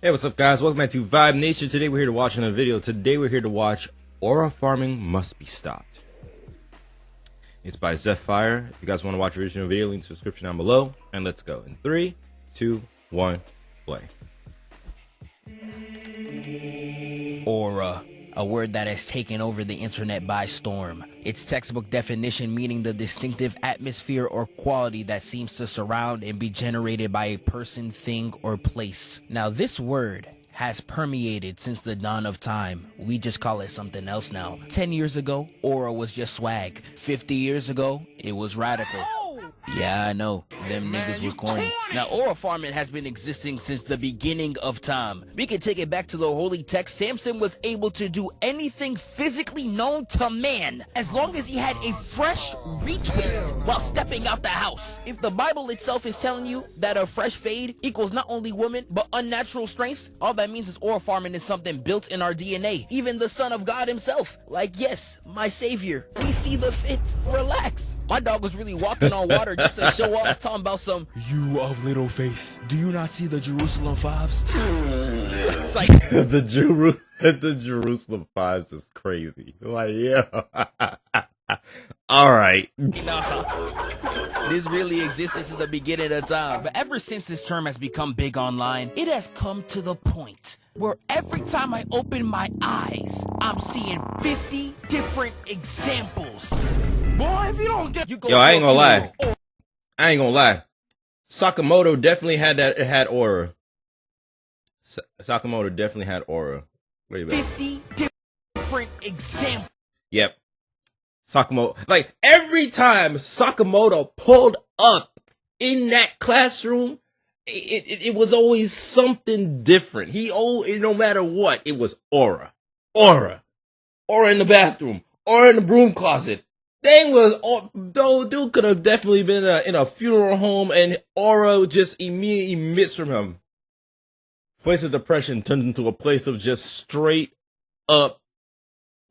Hey, what's up, guys? Welcome back to Vibe Nation. Today we're here to watch another video. Today we're here to watch Aura Farming Must Be Stopped. It's by Zephyr. If you guys want to watch the original video, link in the description down below. And let's go. In 3, 2, 1, play. Aura, a word that has taken over the internet by storm. Its textbook definition meaning the distinctive atmosphere or quality that seems to surround and be generated by a person, thing, or place. Now this word has permeated since the dawn of time. We just call it something else now. 10 years ago, aura was just swag. 50 years ago, it was radical. Yeah, I know. Them niggas was corny. Now, aura farming has been existing since the beginning of time. We can take it back to the holy text. Samson was able to do anything physically known to man as long as he had a fresh retwist while stepping out the house. If the Bible itself is telling you that a fresh fade equals not only woman but unnatural strength, all that means is aura farming is something built in our DNA. Even the Son of God himself. Like, yes, my savior. We see the fit. Relax. My dog was really walking on water just to show up, talking about some "you of little faith, do you not see the Jerusalem fives?" It's like the Jerusalem Fives is crazy. Like, yeah. All right. This really existed since the beginning of time. But ever since this term has become big online, it has come to the point where every time I open my eyes, I'm seeing 50 different examples. Boy, if you don't get, yo, I ain't gonna lie. I ain't gonna lie. Sakamoto definitely had that. It had aura. Sakamoto definitely had aura. Wait a minute. 50 different examples. Yep. Sakamoto. Like, every time Sakamoto pulled up in that classroom, it was always something different. No matter what, it was aura. Aura. Aura in the bathroom. Aura in the broom closet. Thing was, dude could have definitely been in a funeral home and aura just immediately emits from him. Place of depression turned into a place of just straight up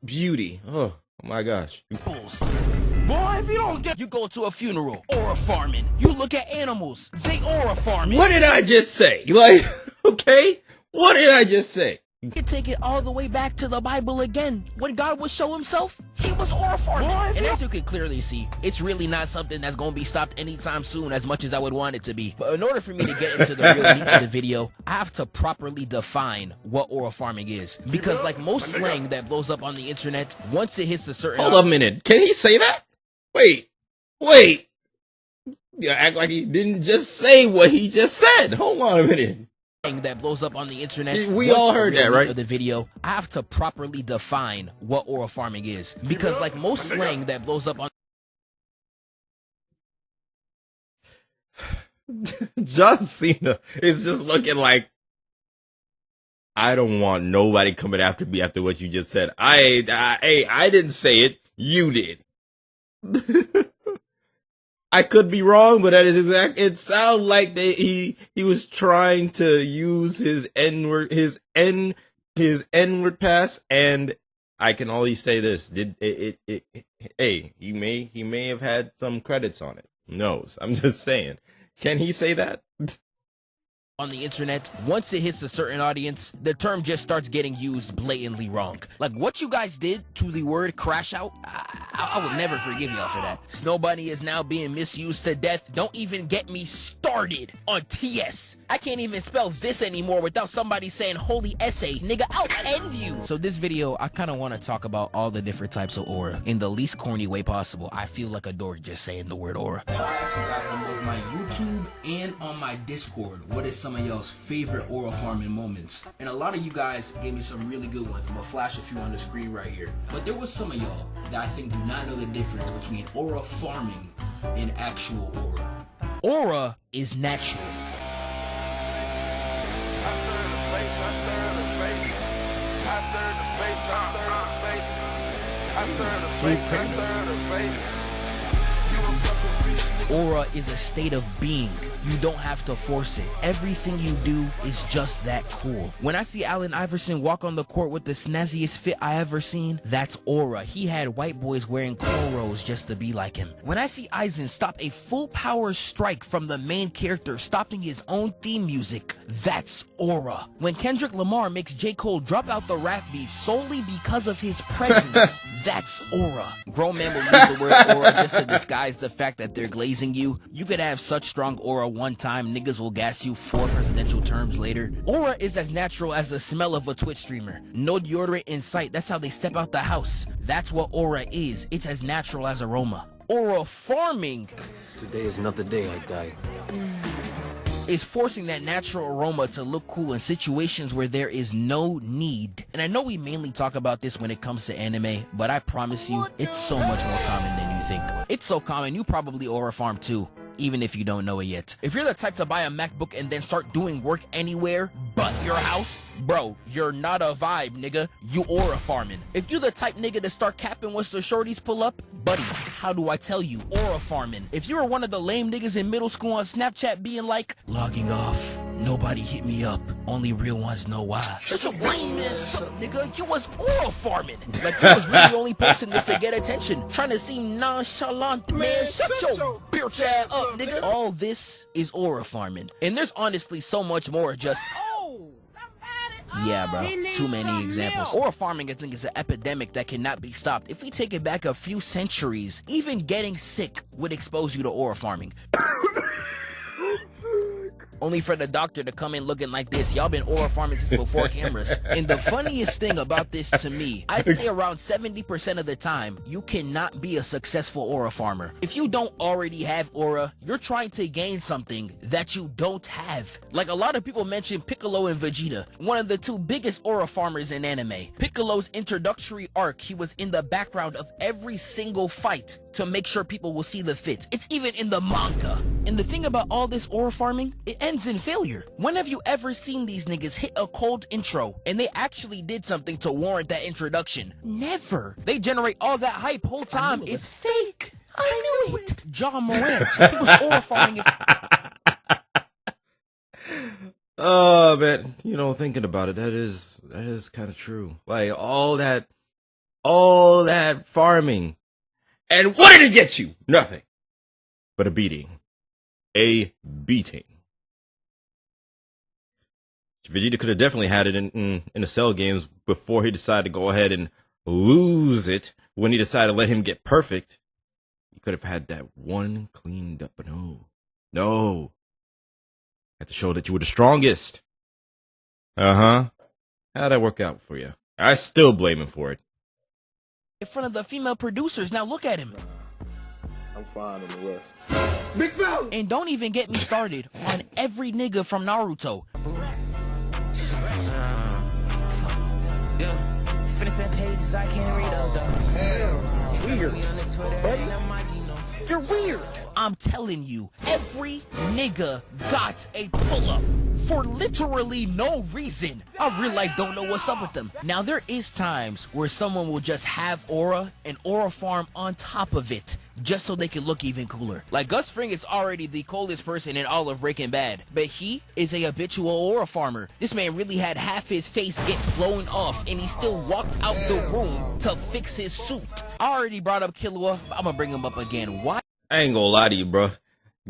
beauty. Oh my gosh. Boy, if you don't get, you go to a funeral, aura farming. You look at animals, they aura farming. What did I just say? Like, okay? What did I just say? You can take it all the way back to the Bible again. When God would show himself, he was aura farming. And as you can clearly see, it's really not something that's going to be stopped anytime soon as much as I would want it to be. But in order for me to get into the real meat of the video, I have to properly define what aura farming is. Because like most slang that blows up on the internet, once it hits a certain... Hold up a minute. Can he say that? Wait. You act like he didn't just say what he just said. Hold on a minute. That blows up on the internet. We all heard that, right? Of the video, I have to properly define what aura farming is, because like most slang that blows up on John Cena is just looking like, I don't want nobody coming after me after what you just said. I didn't say it. You did. I could be wrong, but that is exact. It sounded like he was trying to use his N-word pass, and I can only say this: hey, he may have had some credits on it. Who knows? I'm just saying. Can he say that? On the internet, once it hits a certain audience, the term just starts getting used blatantly wrong. Like what you guys did to the word crash out, I will never forgive y'all for that. Snow Bunny is now being misused to death. Don't even get me started on TS. I can't even spell this anymore without somebody saying holy essay. Nigga, I'll end you. So this video, I kind of want to talk about all the different types of aura in the least corny way possible. I feel like a dork just saying the word aura. I asked you guys on both my YouTube and on my Discord, what is some of y'all's favorite aura farming moments? And a lot of you guys gave me some really good ones. I'm gonna flash a few on the screen right here. But there was some of y'all that I think do not know the difference between aura farming and actual aura. Aura is natural. Aura is a state of being. You don't have to force it. Everything you do is just that cool. When I see Allen Iverson walk on the court with the snazziest fit I ever seen, that's aura. He had white boys wearing cornrows just to be like him. When I see Aizen stop a full power strike from the main character, stopping his own theme music, that's aura. When Kendrick Lamar makes J. Cole drop out the rap beef solely because of his presence, that's aura. Grown men will use the word aura just to disguise the fact that they're glazing you. You could have such strong aura one time, niggas will gas you 4 presidential terms later. Aura is as natural as the smell of a Twitch streamer. No deodorant in sight, that's how they step out the house. That's what aura is. It's as natural as aroma. Aura farming. Today is not the day I die. Is forcing that natural aroma to look cool in situations where there is no need. And I know we mainly talk about this when it comes to anime, but I promise you, it's so much more common than you think. It's so common, you probably aura farm too, even if you don't know it yet. If you're the type to buy a MacBook and then start doing work anywhere but your house, bro, you're not a vibe, nigga. You aura farming. If you're the type nigga to start capping once the shorties pull up, buddy, how do I tell you? Aura farming. If you were one of the lame niggas in middle school on Snapchat being like, logging off, nobody hit me up, only real ones know why. Shut your lame ass up, nigga. You was aura farming. Like you was really only posting this to get attention, trying to seem nonchalant, man. Shut your bitch ass up, nigga. All this is aura farming. And there's honestly so much more just... Yeah, bro. Too many examples. Aura farming, I think, is an epidemic that cannot be stopped. If we take it back a few centuries, even getting sick would expose you to aura farming. Only for the doctor to come in looking like this. Y'all been aura farming since before cameras. And the funniest thing about this to me, I'd say around 70% of the time, you cannot be a successful aura farmer. If you don't already have aura, you're trying to gain something that you don't have. Like a lot of people mention Piccolo and Vegeta, one of the 2 biggest aura farmers in anime. Piccolo's introductory arc, he was in the background of every single fight to make sure people will see the fits. It's even in the manga. And the thing about all this aura farming, it ends in failure. When have you ever seen these niggas hit a cold intro and they actually did something to warrant that introduction? Never. They generate all that hype whole time. It's fake. I knew it. John Morant. He was aura farming. Oh man, you know, thinking about it, that is kind of true. Like all that farming, and what did it get you? Nothing, but a beating. A beating. Vegeta could have definitely had it in the Cell games before he decided to go ahead and lose it when he decided to let him get perfect. He could have had that one cleaned up, but no. Had to show that you were the strongest. How'd that work out for you? I still blame him for it. In front of the female producers, now look at him. I'm fine in the West. Big fella! And don't even get me started on every nigga from Naruto. Yeah, it's finna pages I can't read though. Hell, weird. Buddy, you're weird. I'm telling you, every nigga got a pull-up for literally no reason. I real life don't know what's up with them. Now there is times where someone will just have aura and aura farm on top of it, just so they can look even cooler. Like Gus Fring is already the coldest person in all of Breaking Bad, but he is a habitual aura farmer. This man really had half his face get blown off, and he still walked out the room to fix his suit. I already brought up Killua, but I'm gonna bring him up again. Why? I ain't gonna lie to you, bro.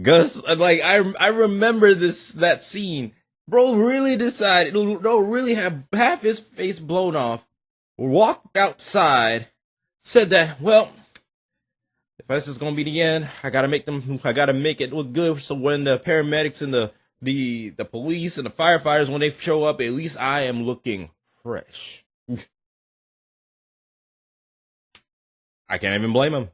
Gus, like I remember that scene. Bro really decided to really have half his face blown off, walked outside, said that, well, if this is gonna be the end, I gotta make it look good, so when the paramedics and the police and the firefighters, when they show up, at least I am looking fresh. I can't even blame him.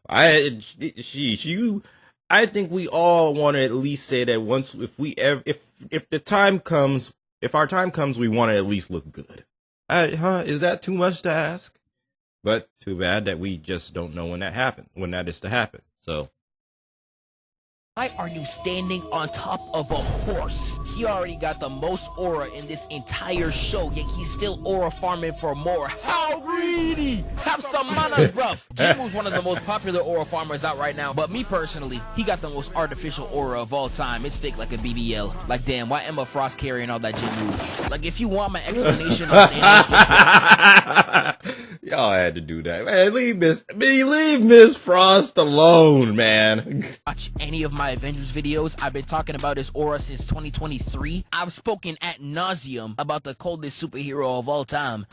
I think we all want to at least say that once, if our time comes, we want to at least look good. Is that too much to ask? But too bad that we just don't know when that is to happen. So. Why are you standing on top of a horse? He already got the most aura in this entire show, yet he's still aura farming for more. How greedy! How Have some manners, bruv. Jimu's one of the most popular aura farmers out right now, but me personally, he got the most artificial aura of all time. It's fake like a BBL. Like, damn, why Emma Frost carrying all that Jimu? Like, if you want my explanation on Y'all had to do that, man. Leave Miss Frost alone, man. watch any of my Avengers videos, I've been talking about his aura since 2023. I've spoken ad nauseum about the coldest superhero of all time.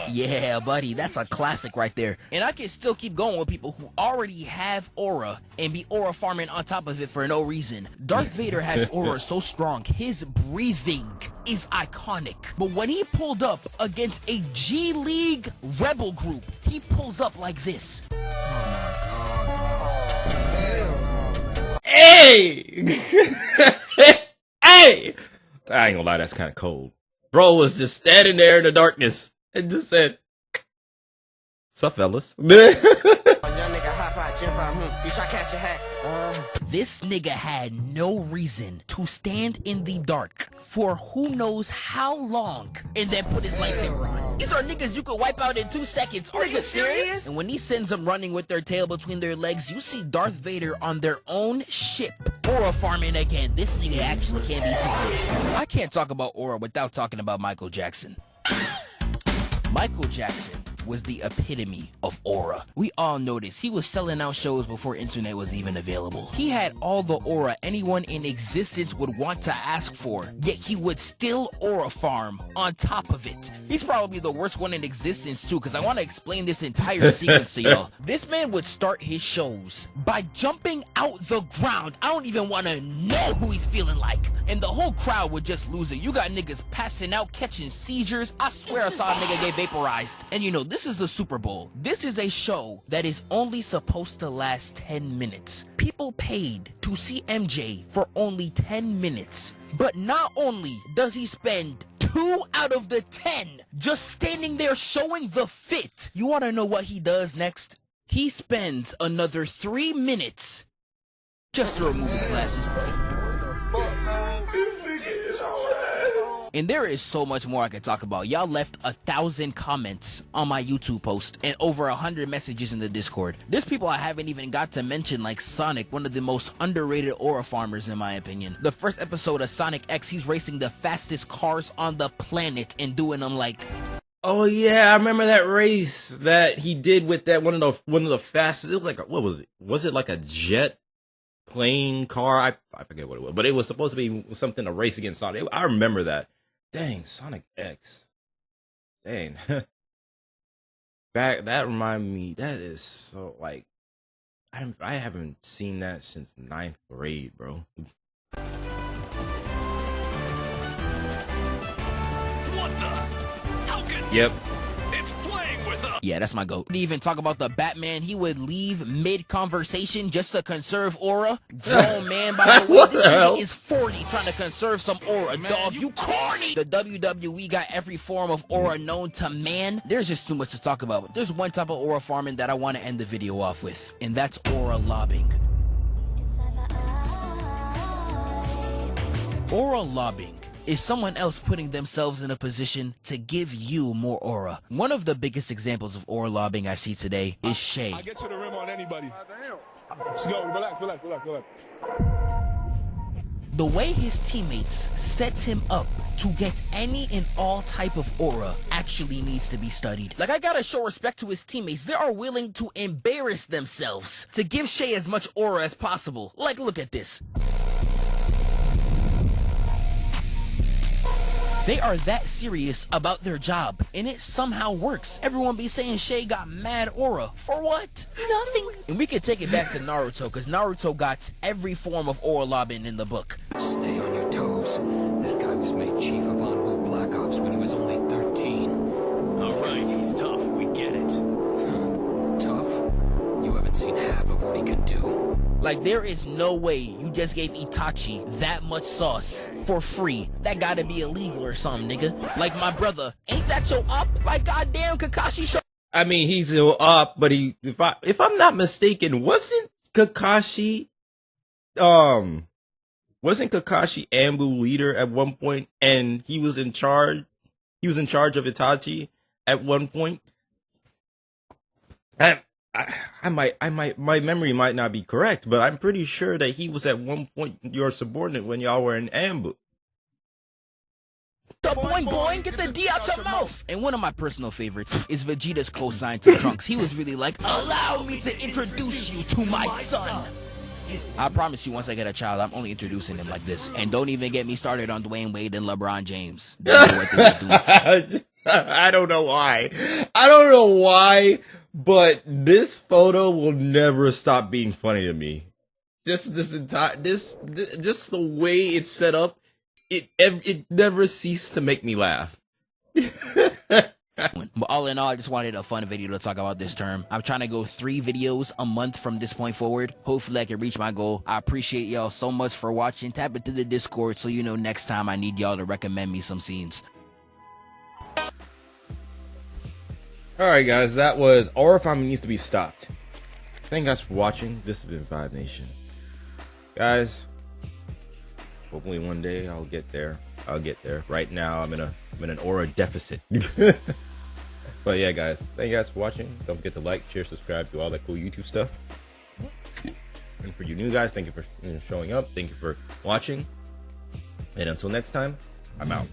Yeah, buddy, that's a classic right there. And I can still keep going with people who already have aura and be aura farming on top of it for no reason. Darth Vader has aura so strong, his breathing is iconic. But when he pulled up against a G League rebel group, he pulls up like this. Hey! Hey! I ain't gonna lie, that's kind of cold. Bro was just standing there in the darkness and just said, "Sup, fellas?" This nigga had no reason to stand in the dark for who knows how long and then put his lightsaber on. These are niggas you could wipe out in 2 seconds. Are you serious? And when he sends them running with their tail between their legs, you see Darth Vader on their own ship. Aura farming again. This nigga actually can't be serious. I can't talk about aura without talking about Michael Jackson. Michael Jackson was the epitome of aura. We all know this. He was selling out shows before internet was even available. He had all the aura anyone in existence would want to ask for, yet he would still aura farm on top of it. He's probably the worst one in existence too, because I want to explain this entire sequence to y'all. This man would start his shows by jumping out the ground. I don't even want to know who he's feeling like. And the whole crowd would just lose it. You got niggas passing out, catching seizures. I swear I saw a nigga get vaporized. And you know, this is the Super Bowl. This is a show that is only supposed to last 10 minutes. People paid to see MJ for only 10 minutes. But not only does he spend 2 out of the 10 just standing there showing the fit. You want to know what he does next? He spends another 3 minutes just to remove his glasses. And there is so much more I can talk about. Y'all left 1,000 comments on my YouTube post and over 100 messages in the Discord. There's people I haven't even got to mention, like Sonic, one of the most underrated aura farmers in my opinion. The first episode of Sonic X, he's racing the fastest cars on the planet and doing them like... Oh yeah, I remember that race that he did with that one of the fastest. It was like what was it? Was it like a jet plane car? I forget what it was, but it was supposed to be something to race against Sonic. I remember that. Dang, Sonic X. Dang. That reminded me, that is so, like, I haven't seen that since 9th grade, bro. What the? How can... Yep. It's playing with us. Yeah, that's my goat. To even talk about the Batman, he would leave mid-conversation just to conserve aura. Grown man, by the way, this nigga is 40 trying to conserve some aura, man, dog. You corny! The WWE got every form of aura known to man. There's just too much to talk about. But there's one type of aura farming that I want to end the video off with, and that's aura lobbing. Aura lobbing is someone else putting themselves in a position to give you more aura. One of the biggest examples of aura lobbing I see today is Shay. I get to the rim on anybody. Let's go. Relax. The way his teammates set him up to get any and all type of aura actually needs to be studied. Like, I gotta show respect to his teammates. They are willing to embarrass themselves to give Shay as much aura as possible. Like, look at this. They are that serious about their job, and it somehow works. Everyone be saying Shay got mad aura. For what? Nothing. And we can take it back to Naruto, because Naruto got every form of aura lobbing in the book. Stay on your toes. This guy was made chief of Envoy Black Ops when he was only 13. Alright, he's tough. We get it. Tough? You haven't seen half of what he could do. Like, there is no way you just gave Itachi that much sauce for free. That gotta be illegal or something, nigga. Like, my brother, ain't that your up? Like, goddamn, Kakashi show. I mean, he's still up, but if I'm not mistaken, wasn't Kakashi Ambu leader at one point, and he was in charge of Itachi, at one point. My memory might not be correct, but I'm pretty sure that he was at one point your subordinate when y'all were in ambush. The boing boing, get the D out your mouth. And one of my personal favorites is Vegeta's cosign to Trunks. He was really like, allow me to introduce you to my son. I promise you, once I get a child, I'm only introducing him like this. And don't even get me started on Dwayne Wade and LeBron James. I don't know why. But this photo will never stop being funny to me. Just the way it's set up, it never ceased to make me laugh. But all in all, I just wanted a fun video to talk about this term. I'm trying to go 3 videos a month from this point forward. Hopefully I can reach my goal. I appreciate y'all so much for watching. Tap into the Discord so you know next time I need y'all to recommend me some scenes. Alright guys, that was Orifami Needs to Be Stopped. Thank you guys for watching. This has been Vibe Nation. Guys, hopefully one day I'll get there. Right now I'm in an aura deficit. But yeah guys, thank you guys for watching. Don't forget to like, share, subscribe, do all that cool YouTube stuff. And for you new guys, thank you for showing up. Thank you for watching. And until next time, I'm out.